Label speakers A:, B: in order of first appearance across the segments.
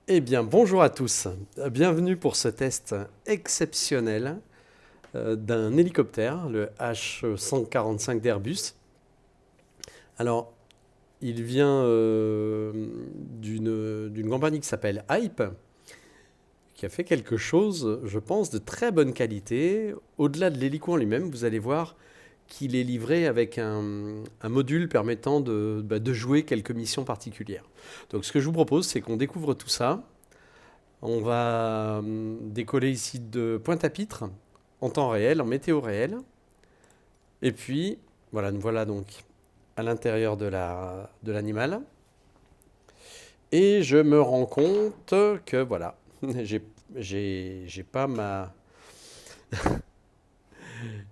A: Eh bien, bonjour à tous. Bienvenue pour ce test exceptionnel d'un hélicoptère, le H145 d'Airbus. Alors, il vient d'une compagnie qui s'appelle Hype, qui a fait quelque chose, je pense, de très bonne qualité. Au-delà de l'hélico en lui-même, vous allez voir qu'il est livré avec un module permettant de jouer quelques missions particulières. Donc, ce que je vous propose, c'est qu'on découvre tout ça. On va décoller ici de Pointe-à-Pitre en temps réel, en météo réel. Et puis, voilà, nous voilà donc à l'intérieur de l'animal. Et je me rends compte que, voilà, j'ai j'ai pas ma...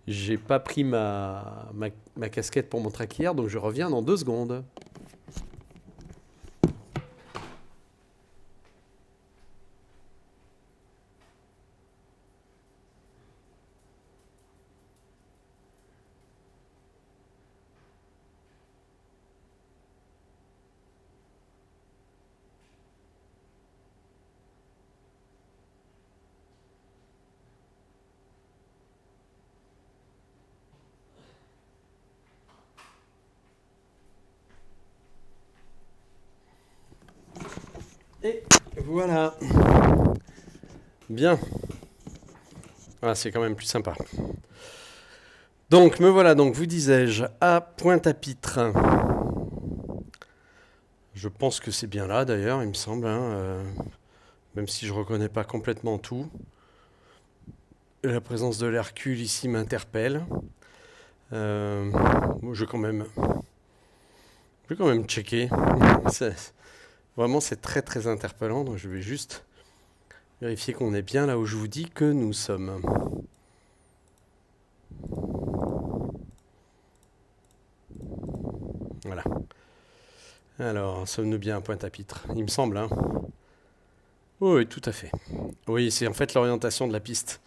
A: J'ai pas pris ma casquette pour mon traquière, donc je reviens dans 2 secondes. Et voilà. Bien. Ah, c'est quand même plus sympa. Donc, me voilà donc, vous disais-je, à Pointe-à-Pitre. Je pense que c'est bien là d'ailleurs, il me semble, hein, même si je reconnais pas complètement tout. La présence de l'Hercule ici m'interpelle. Euh, je vais quand même checker. Vraiment, c'est très très interpellant, donc je vais juste vérifier qu'on est bien là où je vous dis que nous sommes. Voilà. Alors, sommes-nous bien à Pointe-à-Pitre? Il me semble, hein. Oui, oui, tout à fait. Oui, c'est en fait l'orientation de la piste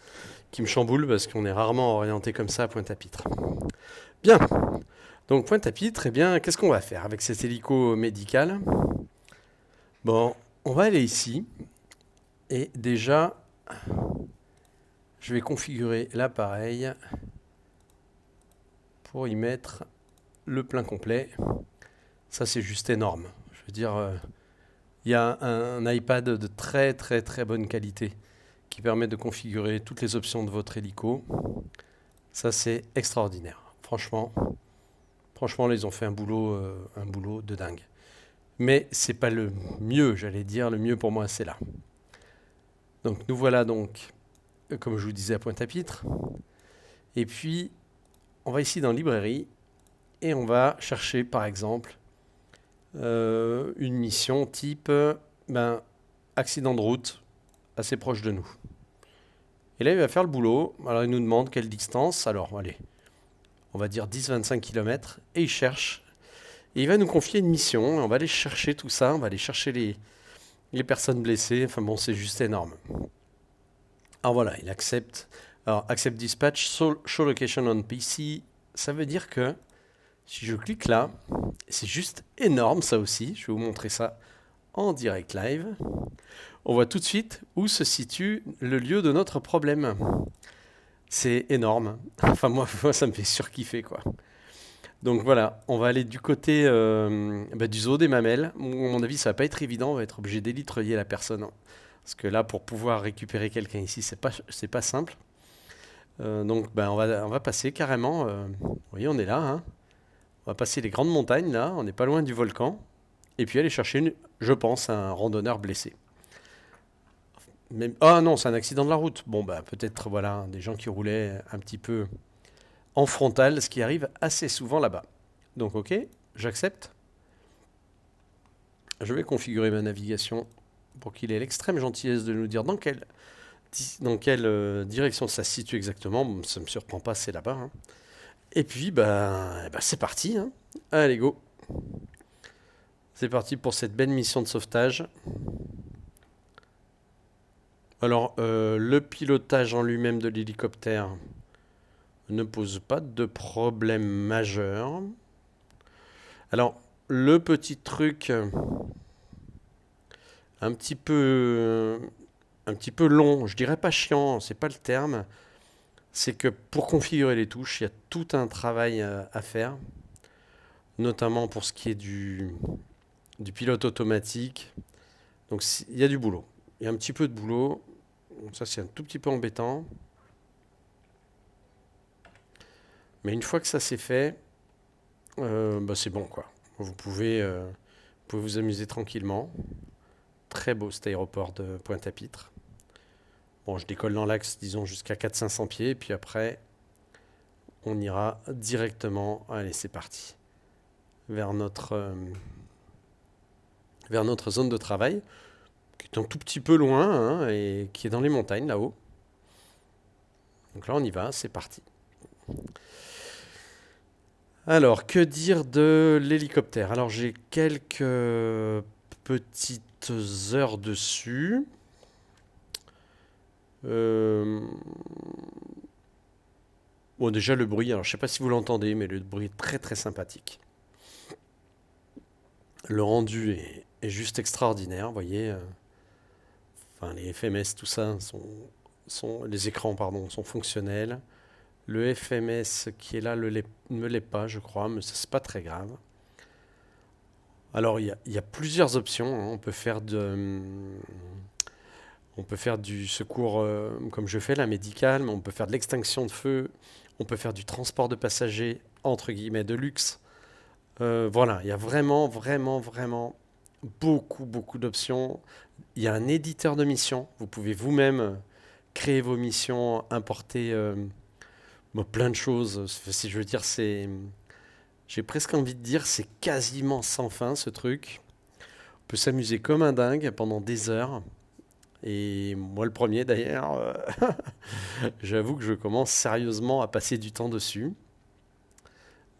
A: qui me chamboule parce qu'on est rarement orienté comme ça à Pointe-à-Pitre. Bien, donc Pointe-à-Pitre, eh bien, qu'est-ce qu'on va faire avec cet hélico médical? Bon, on va aller ici et déjà, je vais configurer l'appareil pour y mettre le plein complet. Ça, c'est juste énorme. Je veux dire, il y a un iPad de très très très bonne qualité qui permet de configurer toutes les options de votre hélico. Ça, c'est extraordinaire. Franchement, là, ils ont fait un boulot de dingue. Mais c'est pas le mieux, j'allais dire. Le mieux pour moi, c'est là. Donc nous voilà donc, comme je vous disais, à Pointe-à-Pitre. Et puis, on va ici dans Librairie et on va chercher, par exemple, une mission type accident de route assez proche de nous. Et là, il va faire le boulot. Alors, il nous demande quelle distance. Alors, allez, on va dire 10-25 km. Et il cherche. Et il va nous confier une mission. On va aller chercher tout ça. On va aller chercher les personnes blessées. Enfin bon, c'est juste énorme. Alors voilà, il accepte. Alors, accept dispatch, show location on PC. Ça veut dire que si je clique là, c'est juste énorme ça aussi. Je vais vous montrer ça en direct live. On voit tout de suite où se situe le lieu de notre problème. C'est énorme. Enfin, moi, ça me fait surkiffer, quoi. Donc voilà, on va aller du côté du zoo des mamelles. À mon avis, ça va pas être évident. On va être obligé d'élitreuiller la personne, hein. Parce que là, pour pouvoir récupérer quelqu'un ici, c'est pas simple. On va passer carrément. Vous voyez, on est là, hein. On va passer les grandes montagnes, là. On n'est pas loin du volcan. Et puis aller chercher, je pense, un randonneur blessé. Ah non, c'est un accident de la route. Bon, bah peut-être, voilà, des gens qui roulaient un petit peu en frontal, ce qui arrive assez souvent là-bas. Donc, ok, j'accepte. Je vais configurer ma navigation pour qu'il ait l'extrême gentillesse de nous dire dans quelle direction ça se situe exactement. Bon, ça ne me surprend pas, c'est là-bas, hein. Et puis, c'est parti, hein. Allez, go. C'est parti pour cette belle mission de sauvetage. Alors, le pilotage en lui-même de l'hélicoptère ne pose pas de problème majeur. Alors, le petit truc un petit peu, un petit peu long. Je dirais pas chiant, c'est pas le terme. C'est que pour configurer les touches, il y a tout un travail à faire, notamment pour ce qui est du pilote automatique. Donc il y a du boulot. Il y a un petit peu de boulot. Donc ça, c'est un tout petit peu embêtant. Mais une fois que ça c'est fait, bah, c'est bon quoi. Vous pouvez vous amuser tranquillement. Très beau cet aéroport de Pointe-à-Pitre. Bon, je décolle dans l'axe, disons, jusqu'à 400-500 pieds. Puis après, on ira directement. Allez, c'est parti. Vers vers notre zone de travail, qui est un tout petit peu loin hein, et qui est dans les montagnes là-haut. Donc là, on y va, c'est parti. Alors, que dire de l'hélicoptère? Alors, j'ai quelques petites heures dessus. Euh, Bon, déjà le bruit, alors je sais pas si vous l'entendez, mais le bruit est très très sympathique. Le rendu est juste extraordinaire, vous voyez. Enfin, les FMS, tout ça, les écrans, pardon, sont fonctionnels. Le FMS qui est là ne l'est pas, je crois, mais ça, c'est pas très grave. Alors, il y a plusieurs options, hein. On peut faire du secours, comme je fais, la médicale, mais on peut faire de l'extinction de feu, on peut faire du transport de passagers, entre guillemets, de luxe. Voilà, il y a vraiment, vraiment, vraiment beaucoup, beaucoup d'options. Il y a un éditeur de missions. Vous pouvez vous-même créer vos missions, importer bon, plein de choses. Si je veux dire, j'ai presque envie de dire, c'est quasiment sans fin ce truc. On peut s'amuser comme un dingue pendant des heures. Et moi, le premier d'ailleurs, j'avoue que je commence sérieusement à passer du temps dessus.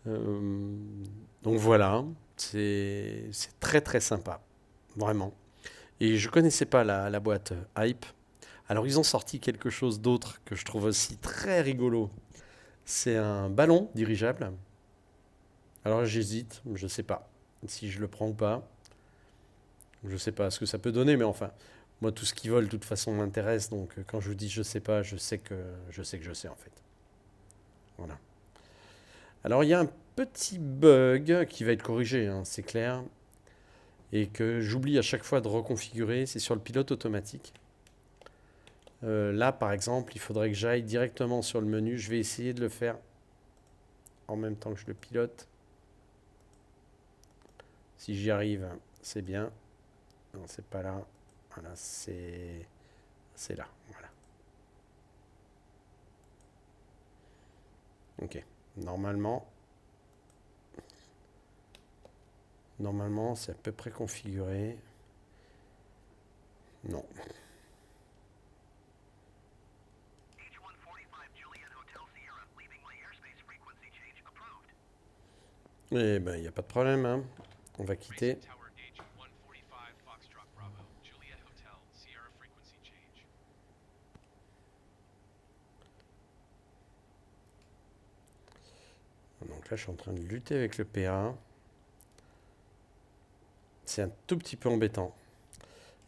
A: Euh, donc voilà, c'est très très sympa, vraiment. Et je connaissais pas la boîte Hype. Alors ils ont sorti quelque chose d'autre que je trouve aussi très rigolo. C'est un ballon dirigeable. Alors j'hésite, je sais pas si je le prends ou pas. Je sais pas ce que ça peut donner, mais enfin, moi tout ce qui vole de toute façon m'intéresse. Donc quand je vous dis je sais pas, je sais en fait. Voilà. Alors il y a un petit bug qui va être corrigé, hein, c'est clair, et que j'oublie à chaque fois de reconfigurer, c'est sur le pilote automatique. Là, par exemple, il faudrait que j'aille directement sur le menu. Je vais essayer de le faire en même temps que je le pilote. Si j'y arrive, c'est bien. Non, c'est pas là. Voilà, c'est là. Voilà. Ok. Normalement, normalement, c'est à peu près configuré. Non. Eh ben, il n'y a pas de problème, hein. On va quitter. Donc là, je suis en train de lutter avec le PA. C'est un tout petit peu embêtant.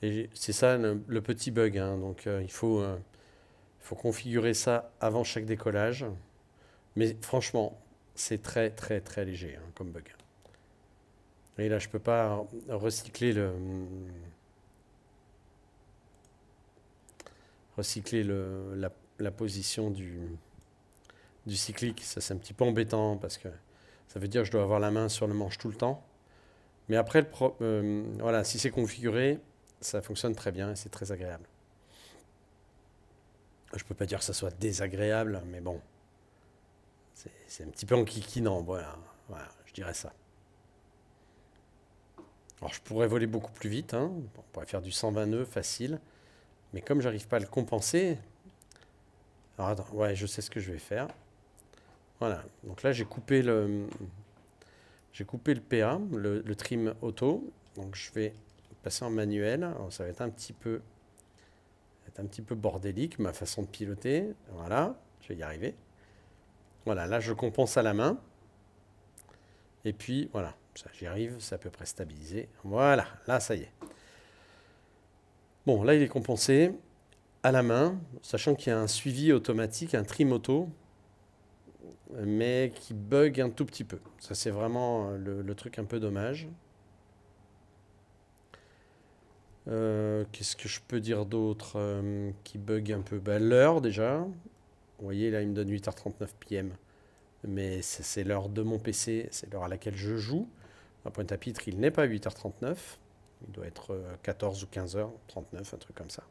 A: Et c'est ça le petit bug, hein. Donc il faut configurer ça avant chaque décollage. Mais franchement, c'est très très très léger hein, comme bug. Et là, je peux pas recycler la position du cyclique. Ça, c'est un petit peu embêtant parce que ça veut dire que je dois avoir la main sur le manche tout le temps. Mais après, voilà, si c'est configuré, ça fonctionne très bien et c'est très agréable. Je peux pas dire que ça soit désagréable, mais bon, c'est un petit peu enquiquinant, voilà, voilà, je dirais ça. Alors je pourrais voler beaucoup plus vite, hein. On pourrait faire du 120 nœuds facile, mais comme j'arrive pas à le compenser, alors attends, ouais, je sais ce que je vais faire. Voilà, donc là j'ai coupé le PA, le trim auto, donc je vais passer en manuel. Alors, ça va être un petit peu bordélique ma façon de piloter. Voilà, je vais y arriver. Voilà, là je compense à la main. Et puis voilà, ça j'y arrive, c'est à peu près stabilisé. Voilà, là ça y est. Bon, là, il est compensé à la main, sachant qu'il y a un suivi automatique, un trim auto, mais qui bug un tout petit peu. Ça, c'est vraiment le truc un peu dommage. Qu'est-ce que je peux dire d'autre qui bug un peu? Bah, l'heure déjà. Vous voyez, là, il me donne 8h39 p.m. Mais c'est l'heure de mon PC, c'est l'heure à laquelle je joue. À Pointe-à-Pitre, il n'est pas 8h39. Il doit être 14 ou 15h39, un truc comme ça.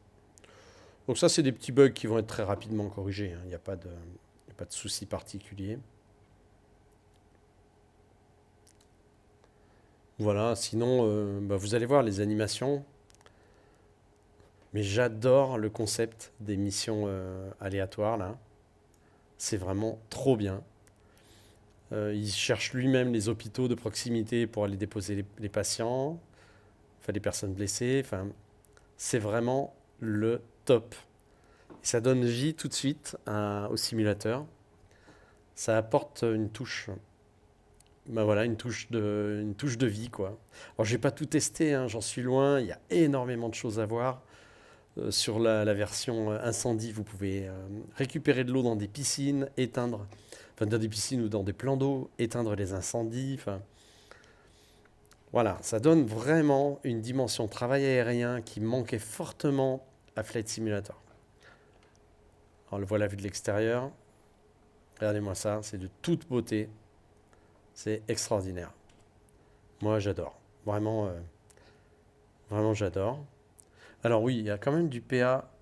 A: Donc ça, c'est des petits bugs qui vont être très rapidement corrigés, hein. Il n'y a pas de, il y a pas de souci particulier. Voilà, sinon, bah, vous allez voir les animations. Mais j'adore le concept des missions aléatoires, là. C'est vraiment trop bien. Il cherche lui-même les hôpitaux de proximité pour aller déposer les patients, enfin les personnes blessées. Enfin, c'est vraiment le top. Et ça donne vie tout de suite au simulateur. Ça apporte une touche, ben voilà, une touche de vie, quoi. Alors, j'ai pas tout testé, hein, j'en suis loin. Il y a énormément de choses à voir. Sur la version incendie, vous pouvez récupérer de l'eau dans des piscines, éteindre, enfin dans des piscines ou dans des plans d'eau, éteindre les incendies. Enfin, voilà, ça donne vraiment une dimension travail aérien qui manquait fortement à Flight Simulator. Alors, le voilà vu de l'extérieur. Regardez-moi ça, c'est de toute beauté. C'est extraordinaire. Moi, j'adore. Vraiment, vraiment, j'adore. Alors oui, il y a quand même du PA.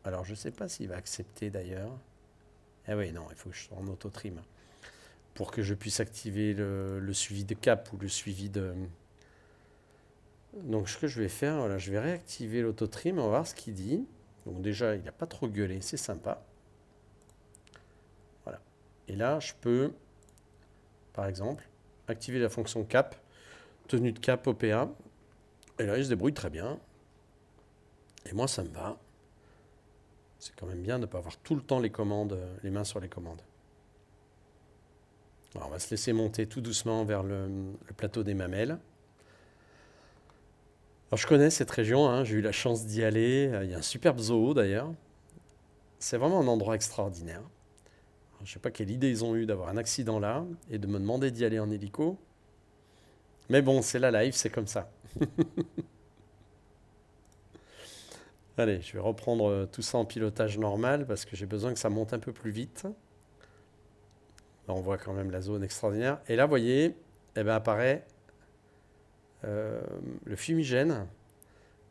A: Alors, je ne sais pas s'il va accepter d'ailleurs. Ah oui, non, il faut que je sois en auto-trim pour que je puisse activer le suivi de cap ou le suivi de... Donc ce que je vais faire, voilà, je vais réactiver l'auto-trim, on va voir ce qu'il dit. Donc déjà, il n'a pas trop gueulé, c'est sympa. Voilà. Et là, je peux, par exemple, activer la fonction cap, tenue de cap OPA. Et là, il se débrouille très bien. Et moi, ça me va. C'est quand même bien de ne pas avoir tout le temps les commandes, les mains sur les commandes. Alors, on va se laisser monter tout doucement vers le plateau des Mamelles. Alors, je connais cette région, hein, j'ai eu la chance d'y aller. Il y a un superbe zoo d'ailleurs. C'est vraiment un endroit extraordinaire. Alors, je ne sais pas quelle idée ils ont eu d'avoir un accident là et de me demander d'y aller en hélico. Mais bon, c'est la live, c'est comme ça. Allez, je vais reprendre tout ça en pilotage normal parce que j'ai besoin que ça monte un peu plus vite. Là, on voit quand même la zone extraordinaire. Et là, vous voyez, eh ben, apparaît le fumigène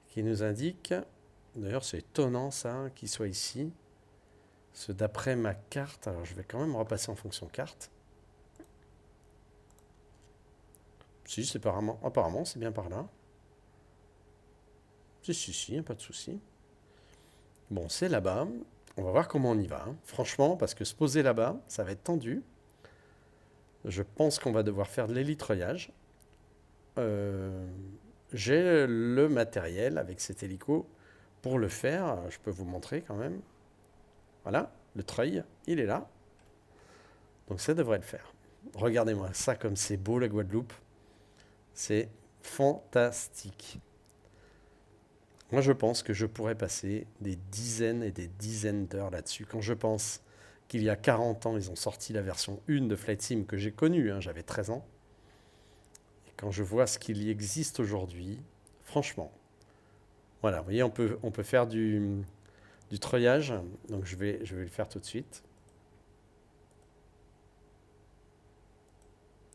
A: qui nous indique, d'ailleurs c'est étonnant ça, qu'il soit ici. Ce d'après ma carte, alors je vais quand même repasser en fonction carte. Si, c'est apparemment c'est bien par là. Si, y a pas de souci. Bon, c'est là-bas. On va voir comment on y va, hein. Franchement, parce que se poser là-bas, ça va être tendu. Je pense qu'on va devoir faire de l'hélitreuillage. Euh, j'ai le matériel avec cet hélico pour le faire. Je peux vous montrer quand même. Voilà, le treuil, il est là. Donc ça devrait le faire. Regardez-moi ça comme c'est beau la Guadeloupe. C'est fantastique. Moi je pense que je pourrais passer des dizaines et des dizaines d'heures là-dessus. Quand je pense qu'il y a 40 ans, ils ont sorti la version 1 de Flight Sim que j'ai connue, hein, j'avais 13 ans. Et quand je vois ce qu'il y existe aujourd'hui, franchement, voilà, vous voyez, on peut faire du treuillage. Donc je vais le faire tout de suite.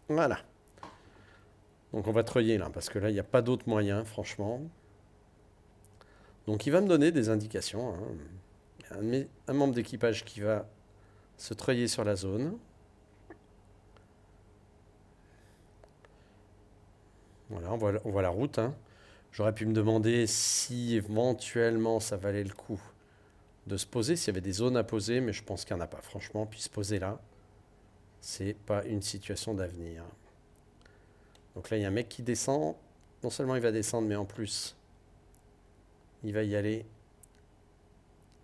A: Voilà. Donc on va treuiller là, parce que là, il n'y a pas d'autre moyen, franchement. Donc il va me donner des indications, hein. Un membre d'équipage qui va se treuiller sur la zone. Voilà, on voit la route, hein. J'aurais pu me demander si éventuellement ça valait le coup de se poser, s'il y avait des zones à poser, mais je pense qu'il n'y en a pas. Franchement, puis se poser là, c'est pas une situation d'avenir. Donc là, il y a un mec qui descend. Non seulement il va descendre, mais en plus, il va y aller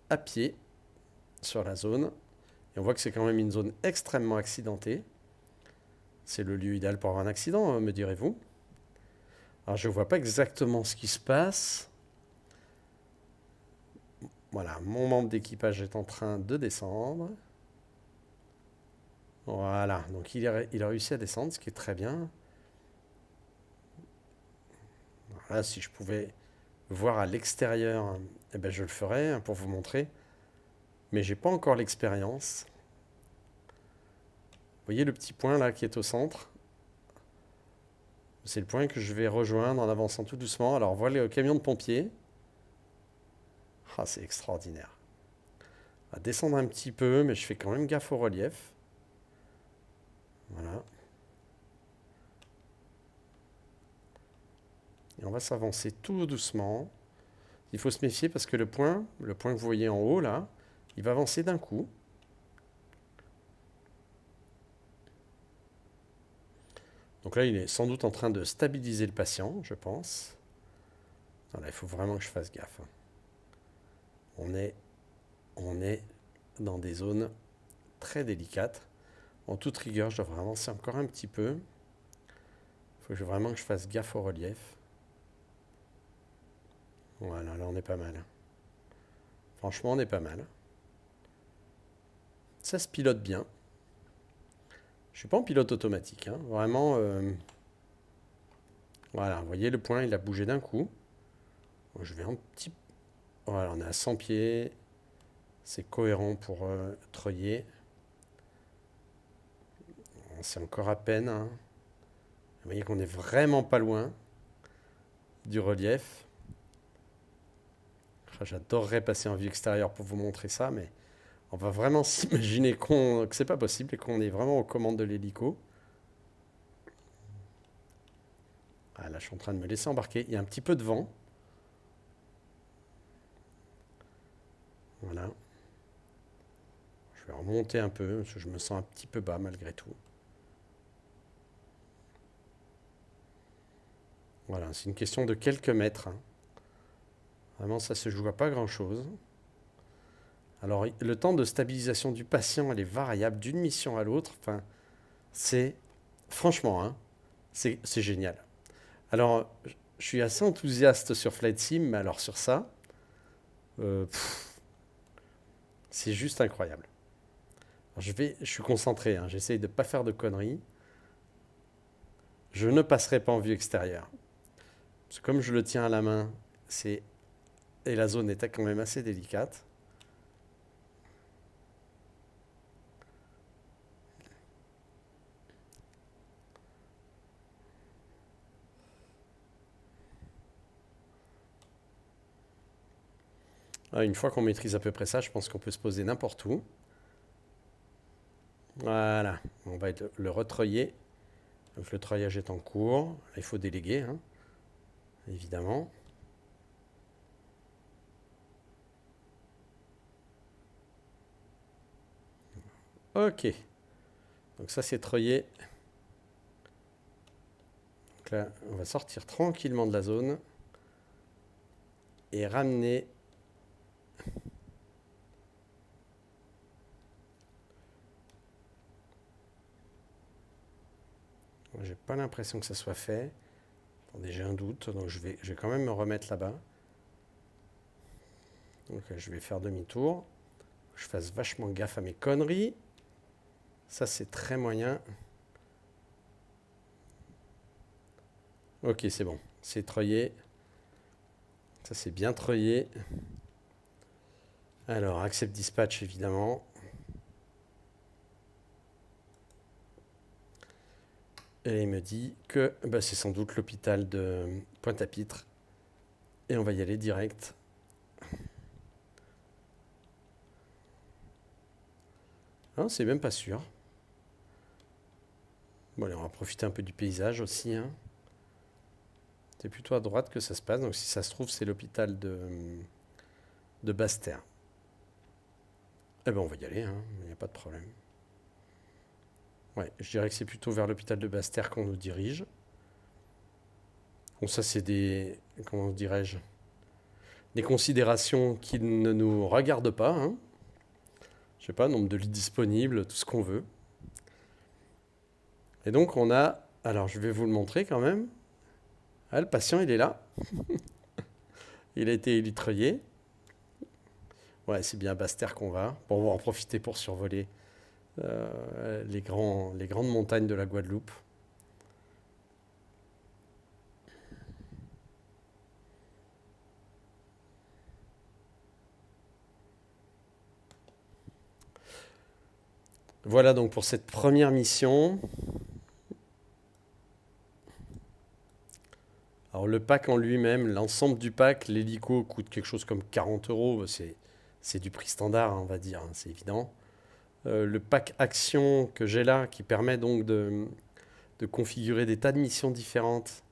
A: à pied sur la zone. Et on voit que c'est quand même une zone extrêmement accidentée. C'est le lieu idéal pour avoir un accident, me direz-vous. Alors je ne vois pas exactement ce qui se passe. Voilà, mon membre d'équipage est en train de descendre. Voilà, donc il a réussi à descendre, ce qui est très bien. Voilà, si je pouvais voir à l'extérieur, eh ben je le ferais hein, pour vous montrer. Mais j'ai pas encore l'expérience. Vous voyez le petit point là qui est au centre? C'est le point que je vais rejoindre en avançant tout doucement. Alors, on voit le camion de pompiers. Ah, c'est extraordinaire. On va descendre un petit peu, mais je fais quand même gaffe au relief. Voilà. Et on va s'avancer tout doucement. Il faut se méfier parce que le point que vous voyez en haut là, il va avancer d'un coup. Donc là, il est sans doute en train de stabiliser le patient, je pense. Voilà, il faut vraiment que je fasse gaffe. On est, on est dans des zones très délicates. En toute rigueur, je dois avancer encore un petit peu. Il faut vraiment que je fasse gaffe au relief. Voilà, là on est pas mal. Franchement, on est pas mal. Ça se pilote bien. Je suis pas en pilote automatique, hein. Vraiment. Voilà, vous voyez le point, il a bougé d'un coup. Je vais un petit. Voilà, on est à 100 pieds. C'est cohérent pour treuiller. C'est encore à peine, hein. Vous voyez qu'on est vraiment pas loin du relief. J'adorerais passer en vue extérieure pour vous montrer ça, mais on va vraiment s'imaginer que c'est pas possible et qu'on est vraiment aux commandes de l'hélico. Ah, là, je suis en train de me laisser embarquer. Il y a un petit peu de vent. Voilà. Je vais remonter un peu, parce que je me sens un petit peu bas malgré tout. Voilà, c'est une question de quelques mètres, hein. Vraiment, ça se joue à pas grand-chose. Alors, le temps de stabilisation du patient, elle est variable d'une mission à l'autre. Enfin, c'est, franchement, hein, c'est génial. Alors, je suis assez enthousiaste sur Flight Sim, mais alors sur ça, c'est juste incroyable. Alors, je suis concentré, hein, j'essaye de ne pas faire de conneries. Je ne passerai pas en vue extérieure. Parce que comme je le tiens à la main, et la zone est quand même assez délicate. Une fois qu'on maîtrise à peu près ça, je pense qu'on peut se poser n'importe où. Voilà, on va le retreuiller. Donc le treuillage est en cours. Là, il faut déléguer, hein, évidemment. Ok, donc ça c'est treuillé. Donc là, on va sortir tranquillement de la zone et ramener. J'ai pas l'impression que ça soit fait. Attendez, j'ai un doute, donc je vais quand même me remettre là-bas. Donc je vais faire demi-tour. Je fasse vachement gaffe à mes conneries. Ça c'est très moyen. Ok, c'est bon. C'est treuillé. Ça c'est bien treuillé. Alors, accept dispatch évidemment. Et il me dit que c'est sans doute l'hôpital de Pointe-à-Pitre. Et on va y aller direct. Non, c'est même pas sûr. Bon, allez, on va profiter un peu du paysage aussi, hein. C'est plutôt à droite que ça se passe. Donc si ça se trouve, c'est l'hôpital de Basse-Terre. Eh ben on va y aller, hein. Il n'y a pas de problème. Ouais, je dirais que c'est plutôt vers l'hôpital de Basse-Terre qu'on nous dirige. Bon, ça c'est comment dirais-je, des considérations qui ne nous regardent pas, hein. Je sais pas, nombre de lits disponibles, tout ce qu'on veut. Et donc on a, alors je vais vous le montrer quand même. Ah, le patient il est là. Il a été élitreuillé. Ouais, c'est bien à Basse-Terre qu'on va. Bon, on va en profiter pour survoler les grandes montagnes de la Guadeloupe. Voilà donc pour cette première mission. Alors le pack en lui-même, l'ensemble du pack, l'hélico coûte quelque chose comme 40 euros. C'est du prix standard, hein, on va dire, hein, c'est évident. Le pack action que j'ai là, qui permet donc de configurer des tas de missions différentes,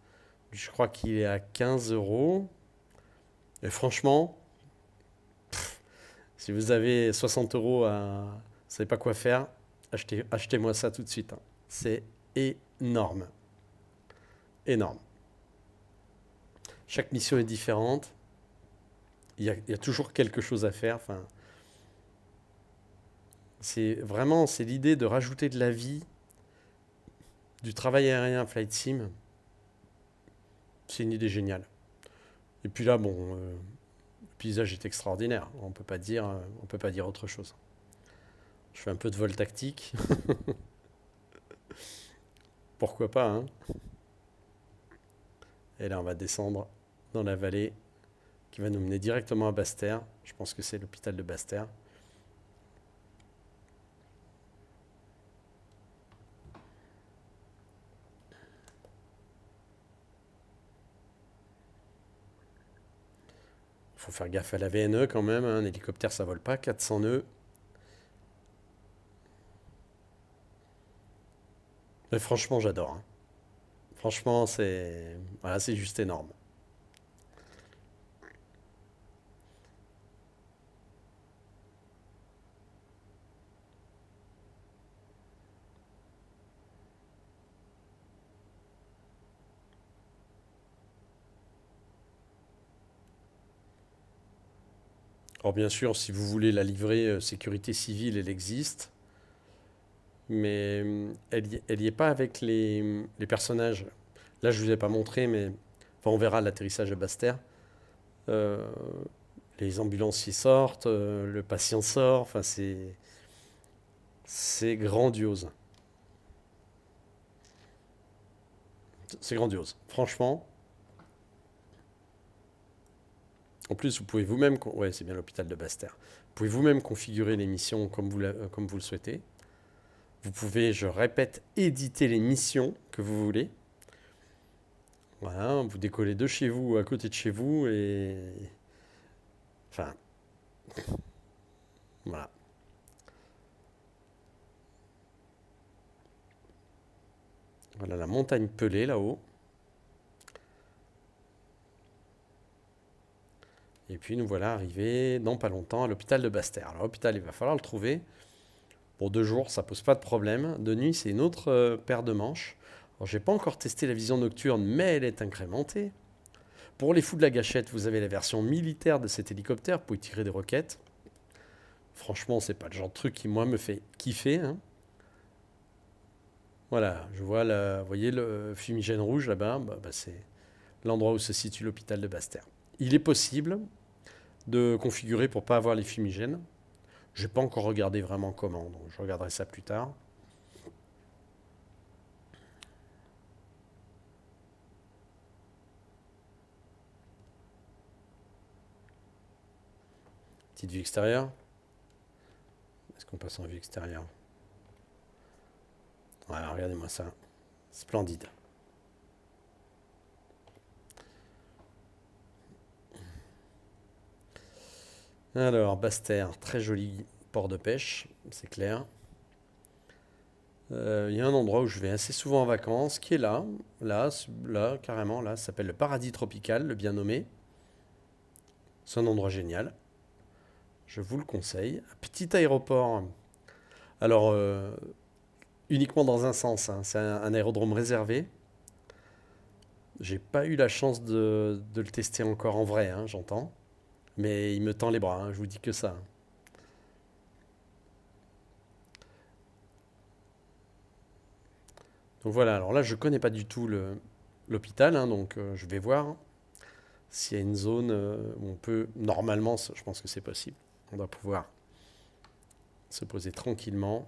A: je crois qu'il est à 15 euros. Et franchement, si vous avez 60 euros vous savez pas quoi faire, achetez-moi ça tout de suite, hein. C'est énorme. Énorme. Chaque mission est différente. Il y a toujours quelque chose à faire. Enfin, c'est l'idée de rajouter de la vie, du travail aérien Flight Sim. C'est une idée géniale. Et puis là, bon, le paysage est extraordinaire. On peut pas dire autre chose. Je fais un peu de vol tactique. Pourquoi pas, hein? Et là, on va descendre dans la vallée qui va nous mener directement à Basse-Terre. Je pense que c'est l'hôpital de Basse-Terre. Il faut faire gaffe à la VNE quand même, hein. Un hélicoptère, ça vole pas 400 nœuds. Mais franchement, j'adore, hein. Franchement, voilà, c'est juste énorme. Alors bien sûr, si vous voulez la livrer sécurité civile, elle existe, mais elle y est pas avec les personnages. Là, je vous ai pas montré, mais enfin, on verra l'atterrissage de Basse-Terre. Euh, les ambulanciers sortent, le patient sort. Enfin, c'est grandiose. C'est grandiose. Franchement. En plus, vous pouvez vous-même, ouais, c'est bien l'hôpital de Basse-Terre. Vous pouvez vous-même configurer les missions comme vous le souhaitez. Vous pouvez, je répète, éditer les missions que vous voulez. Voilà, vous décollez de chez vous, à côté de chez vous, et enfin, voilà. Voilà la montagne Pelée là-haut. Et puis nous voilà arrivés dans pas longtemps à l'hôpital de Basse-Terre. Alors l'hôpital, il va falloir le trouver. Pour 2 jours, ça pose pas de problème. De nuit, c'est une autre paire de manches. Alors j'ai pas encore testé la vision nocturne, mais elle est incrémentée. Pour les fous de la gâchette, vous avez la version militaire de cet hélicoptère. Vous pouvez tirer des roquettes. Franchement, c'est pas le genre de truc qui, moi, me fait kiffer, hein. Voilà, je vois, vous voyez le fumigène rouge là-bas, c'est l'endroit où se situe l'hôpital de Basse-Terre. Il est possible de configurer pour pas avoir les fumigènes. Je n'ai pas encore regardé vraiment comment, donc je regarderai ça plus tard. Petite vue extérieure. Est-ce qu'on passe en vue extérieure? Voilà, regardez-moi ça. Splendide. Alors, Basse-Terre, très joli port de pêche, c'est clair. Il y a un endroit où je vais assez souvent en vacances, qui est là, carrément, là, ça s'appelle le Paradis Tropical, le bien nommé. C'est un endroit génial, je vous le conseille. Un petit aéroport, alors uniquement dans un sens, hein, c'est un aérodrome réservé. J'ai pas eu la chance de le tester encore en vrai, hein, j'entends. Mais il me tend les bras, hein, je vous dis que ça. Donc voilà, alors là je connais pas du tout l'hôpital, hein, donc je vais voir s'il y a une zone où on peut, normalement, je pense que c'est possible. On doit pouvoir se poser tranquillement.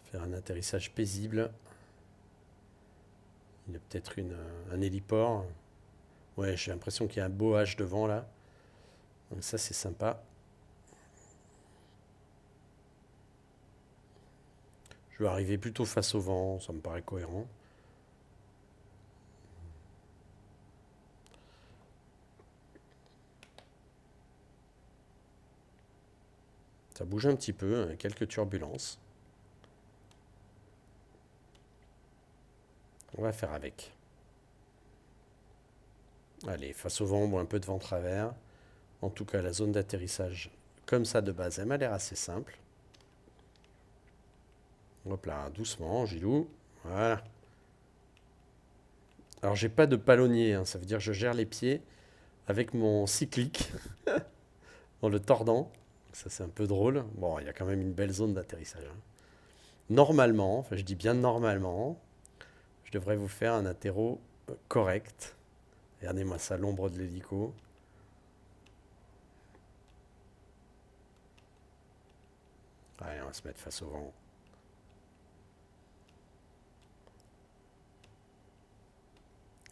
A: Faire un atterrissage paisible. Il y a peut-être un héliport. Ouais, j'ai l'impression qu'il y a un beau H devant là. Donc ça, c'est sympa. Je vais arriver plutôt face au vent, ça me paraît cohérent. Ça bouge un petit peu, hein, quelques turbulences. On va faire avec. Allez, face au vent ou un peu de vent travers. En tout cas, la zone d'atterrissage, comme ça de base, elle m'a l'air assez simple. Hop là, doucement, Gilou. Voilà. Alors, j'ai pas de palonnier, hein, ça veut dire que je gère les pieds avec mon cyclique en le tordant. Ça, c'est un peu drôle. Bon, il y a quand même une belle zone d'atterrissage, hein. Normalement, enfin, je dis bien normalement, je devrais vous faire un atterro correct. Regardez-moi ça, l'ombre de l'hélico. Allez, on va se mettre face au vent.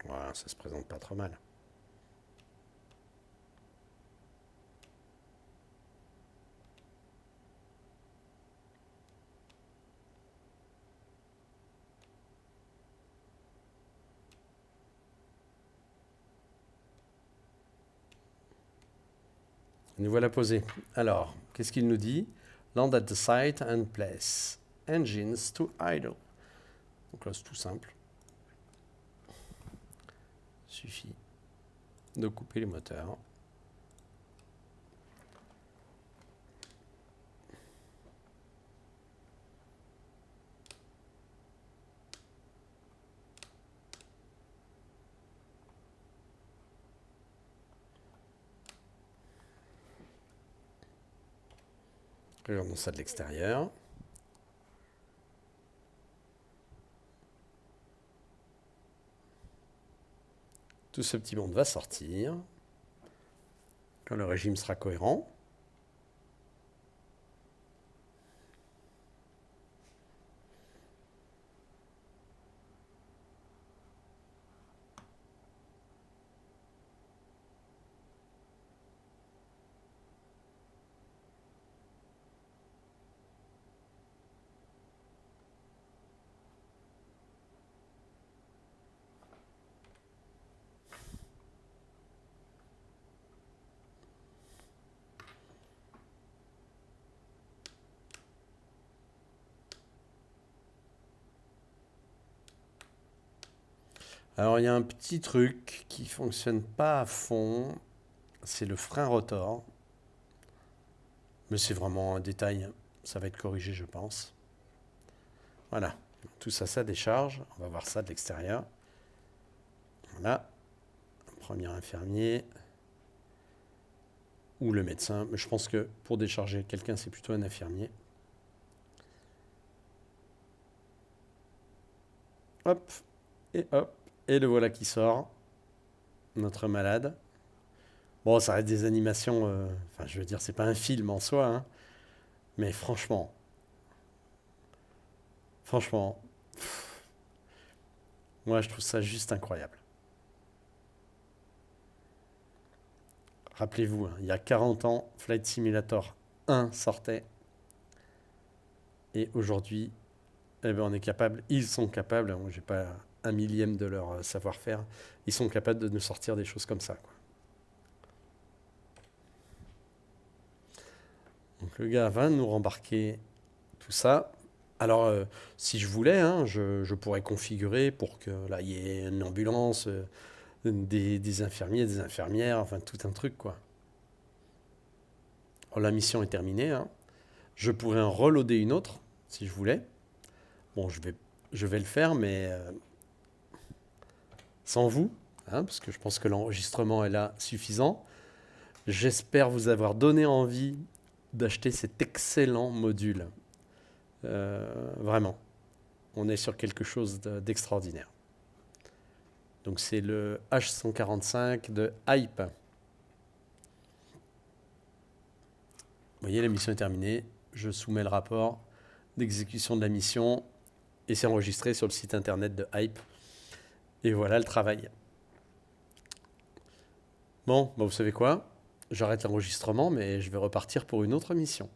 A: Voilà, ça se présente pas trop mal. Nous voilà posés. Alors, qu'est-ce qu'il nous dit? Land at the site and place engines to idle. Donc là, c'est tout simple. Il suffit de couper les moteurs. Regardons ça de l'extérieur. Tout ce petit monde va sortir quand le régime sera cohérent. Alors il y a un petit truc qui fonctionne pas à fond, c'est le frein rotor. Mais c'est vraiment un détail, ça va être corrigé je pense. Voilà, tout ça, ça décharge. On va voir ça de l'extérieur. Voilà, premier infirmier ou le médecin. Mais je pense que pour décharger quelqu'un, c'est plutôt un infirmier. Hop, et le voilà qui sort, notre malade. Bon, ça reste des animations, enfin je veux dire, c'est pas un film en soi, hein, mais franchement, moi je trouve ça juste incroyable. Rappelez-vous, hein, il y a 40 ans, Flight Simulator 1 sortait, et aujourd'hui, eh ben, on est capable, ils sont capables, moi j'ai pas un millième de leur savoir-faire, ils sont capables de nous sortir des choses comme ça, quoi. Donc le gars va nous rembarquer tout ça. Alors, si je voulais, hein, je pourrais configurer pour que là, il y ait une ambulance, des infirmiers, des infirmières, enfin tout un truc, quoi. Alors, la mission est terminée, hein. Je pourrais en reloader une autre, si je voulais. Bon, je vais le faire, mais sans vous, hein, parce que je pense que l'enregistrement est là suffisant. J'espère vous avoir donné envie d'acheter cet excellent module. Vraiment, on est sur quelque chose d'extraordinaire. Donc c'est le H145 de Hype. Vous voyez, la mission est terminée. Je soumets le rapport d'exécution de la mission et c'est enregistré sur le site internet de Hype. Et voilà le travail. Bon, vous savez quoi? J'arrête l'enregistrement, mais je vais repartir pour une autre mission.